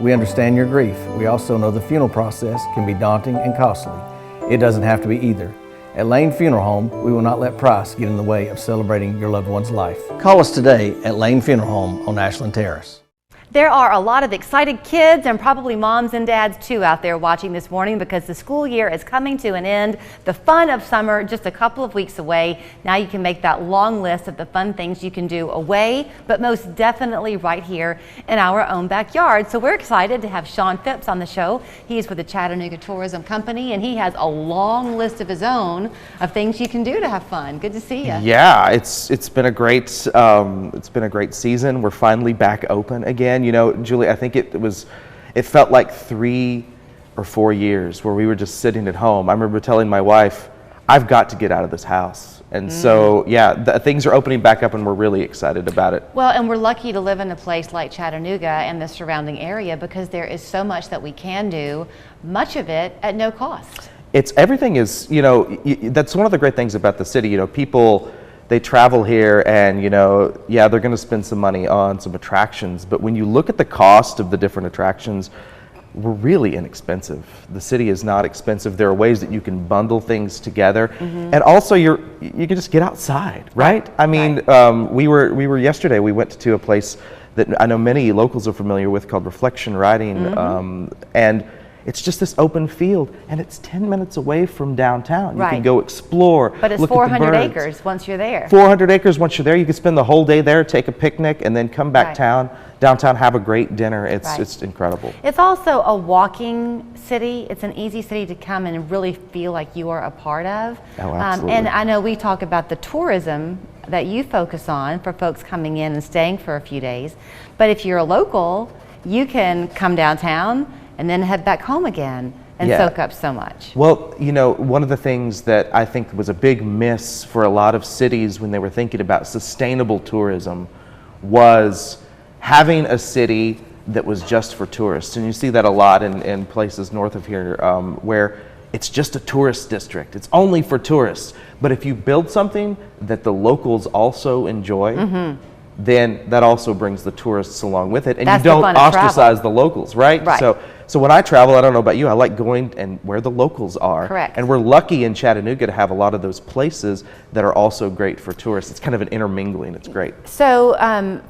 We understand your grief. We also know the funeral process can be daunting and costly. It doesn't have to be either. At Lane Funeral Home, we will not let price get in the way of celebrating your loved one's life. Call us today at Lane Funeral Home on Ashland Terrace. There are a lot of excited kids and probably moms and dads too out there watching this morning because the school year is coming to an end. The fun of summer just a couple of weeks away. Now you can make that long list of the fun things you can do away, but most definitely right here in our own backyard. So we're excited to have Sean Phipps on the show. He's with the Chattanooga Tourism Company and he has a long list of his own of things you can do to have fun. Good to see you. Yeah, it's been a great season. We're finally back open again. You know, Julie, I think it felt like 3 or 4 years where we were just sitting at home. I remember telling my wife, I've got to get out of this house. And so, yeah, things are opening back up and we're really excited about it. Well, and we're lucky to live in a place like Chattanooga and the surrounding area because there is so much that we can do, much of it at no cost. Everything is, you know, that's one of the great things about the city. You know, people, they travel here and, you know, yeah, they're going to spend some money on some attractions, but when you look at the cost of the different attractions, we're really inexpensive. The city is not expensive. There are ways that you can bundle things together, and also you can just get outside, right? I mean, we were yesterday. We went to a place that I know many locals are familiar with called Reflection Riding, and it's just this open field, and it's 10 minutes away from downtown. You can go explore. But it's 400 acres once you're there. 400 acres once you're there. You can spend the whole day there, take a picnic, and then come back downtown, have a great dinner. It's incredible. It's also a walking city. It's an easy city to come and really feel like you are a part of. Oh, absolutely. And I know we talk about the tourism that you focus on for folks coming in and staying for a few days. But if you're a local, you can come downtown and then head back home again and soak up so much. Well, you know, one of the things that I think was a big miss for a lot of cities when they were thinking about sustainable tourism was having a city that was just for tourists. And you see that a lot in places north of here where it's just a tourist district. It's only for tourists. But if you build something that the locals also enjoy, then that also brings the tourists along with it, and you don't ostracize the locals, right? So when I travel, I don't know about you, I like going and where the locals are. Correct. And we're lucky in Chattanooga to have a lot of those places that are also great for tourists. It's kind of an intermingling. It's great. So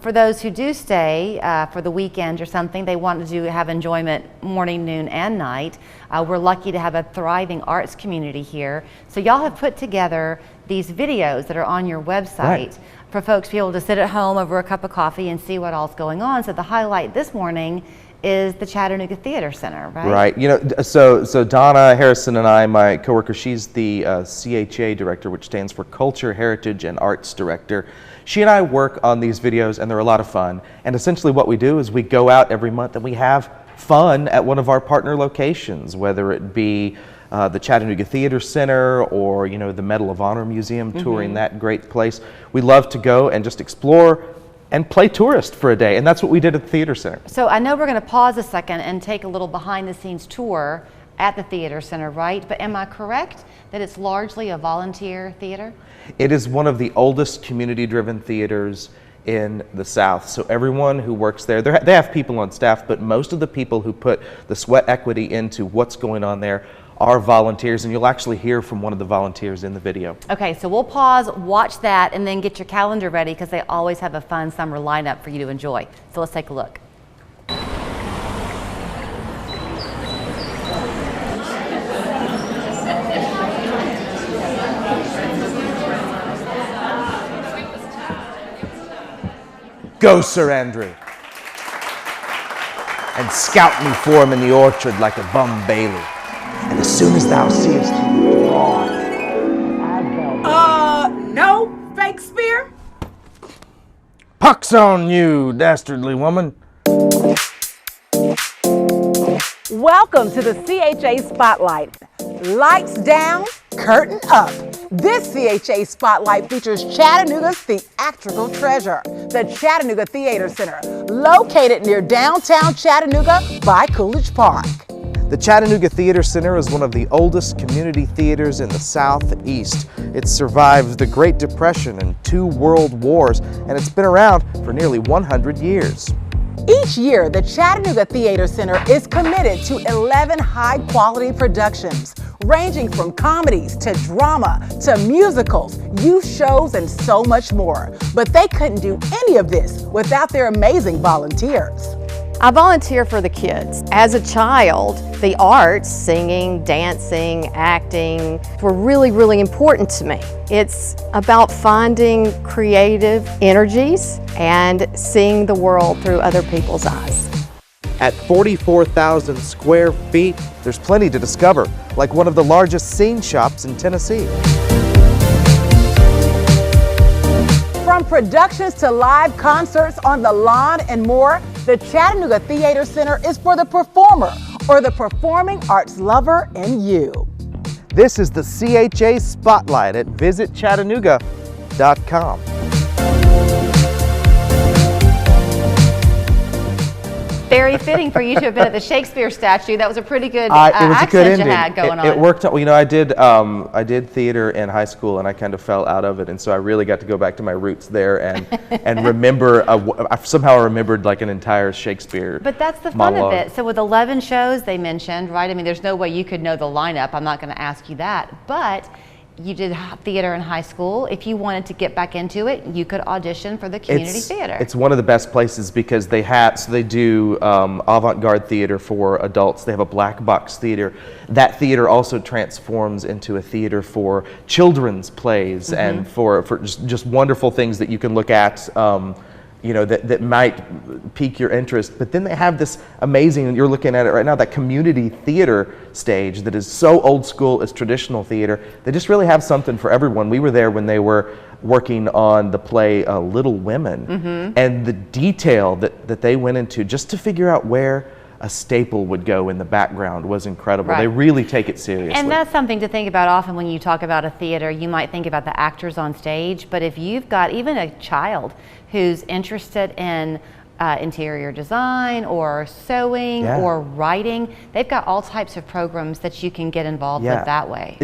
for those who do stay for the weekend or something, they want to have enjoyment morning, noon, and night. We're lucky to have a thriving arts community here. So y'all have put together these videos that are on your website for folks to be able to sit at home over a cup of coffee and see what all's going on. So the highlight this morning is the Chattanooga Theater Center, right? Right. You know, so Donna Harrison and I, my coworker, she's the CHA director, which stands for Culture, Heritage, and Arts Director. She and I work on these videos, and they're a lot of fun. And essentially what we do is we go out every month and we have fun at one of our partner locations, whether it be the Chattanooga Theater Center or, you know, the Medal of Honor Museum, touring that great place. We love to go and just explore and play tourist for a day, and that's what we did at the Theater Center. So I know we're going to pause a second and take a little behind-the-scenes tour at the Theater Center, right? But am I correct that it's largely a volunteer theater? It is one of the oldest community-driven theaters in the South. So everyone who works there, they have people on staff, but most of the people who put the sweat equity into what's going on there are volunteers, and you'll actually hear from one of the volunteers in the video. Okay, so we'll pause, watch that, and then get your calendar ready because they always have a fun summer lineup for you to enjoy. So let's take a look. Go, Sir Andrew, and scout me for him in the orchard like a bum bailey. And as soon as thou seest him draw, no, fake spear? Pox on you, dastardly woman. Welcome to the CHA Spotlight. Lights down, curtain up. This CHA Spotlight features Chattanooga's theatrical treasure, the Chattanooga Theater Center, located near downtown Chattanooga by Coolidge Park. The Chattanooga Theater Center is one of the oldest community theaters in the Southeast. It survived the Great Depression and 2 world wars, and it's been around for nearly 100 years. Each year, the Chattanooga Theater Center is committed to 11 high-quality productions, ranging from comedies to drama to musicals, youth shows, and so much more. But they couldn't do any of this without their amazing volunteers. I volunteer for the kids. As a child, the arts, singing, dancing, acting, were really, really important to me. It's about finding creative energies and seeing the world through other people's eyes. At 44,000 square feet, there's plenty to discover, like one of the largest scene shops in Tennessee. From productions to live concerts on the lawn and more, the Chattanooga Theater Center is for the performer or the performing arts lover in you. This is the CHA Spotlight at visitchattanooga.com. Very fitting for you to have been at the Shakespeare statue. That was a pretty good It was a accent good you ending. had going on. It worked out. You know, I did theater in high school, and I kind of fell out of it, and so I really got to go back to my roots there and remember. I somehow remembered like an entire Shakespeare. But that's the fun monologue. of it. So with 11 shows they mentioned, right? I mean, there's no way you could know the lineup. I'm not going to ask you that, but you did theater in high school. If you wanted to get back into it, you could audition for the community theater. It's one of the best places because they do avant-garde theater for adults. They have a black box theater. That theater also transforms into a theater for children's plays and for just wonderful things that you can look at. That might pique your interest. But then they have this amazing, and you're looking at it right now, that community theater stage that is so old school as traditional theater. They just really have something for everyone. We were there when they were working on the play Little Women, and the detail that they went into just to figure out where a staple would go in the background was incredible. Right. They really take it seriously. And that's something to think about often when you talk about a theater. You might think about the actors on stage, but if you've got even a child who's interested in interior design or sewing or writing, they've got all types of programs that you can get involved with that way.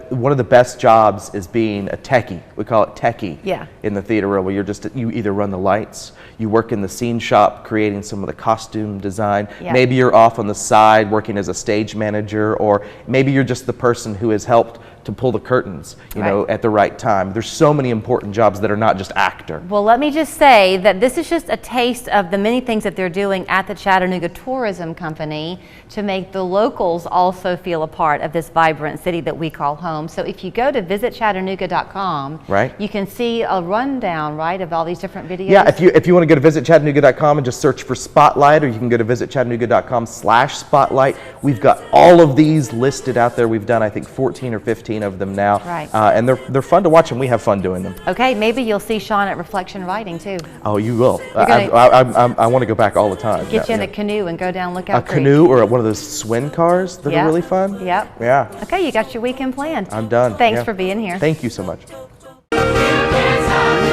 One of the best jobs is being a techie. We call it techie in the theater world, where you either run the lights, you work in the scene shop creating some of the costume design, maybe you're off on the side working as a stage manager, or maybe you're just the person who has helped to pull the curtains, you know, at the right time. There's so many important jobs that are not just actor. Well, let me just say that this is just a taste of the many things that they're doing at the Chattanooga Tourism Company to make the locals also feel a part of this vibrant city that we call home. So if you go to visitchattanooga.com, you can see a rundown, of all these different videos. Yeah, if you want to go to visitchattanooga.com and just search for Spotlight, or you can go to visitchattanooga.com/spotlight. We've got all of these listed out there. We've done, I think, 14 or 15 of them now, and they're fun to watch, and we have fun doing them. Okay, maybe you'll see Sean at Reflection Writing too. Oh, you will. I want to go back all the time. Get you in a canoe and go down Lookout Creek. A canoe or one of those swing cars that are really fun. Yep. Yeah. Okay, you got your weekend planned. I'm done. Thanks for being here. Thank you so much.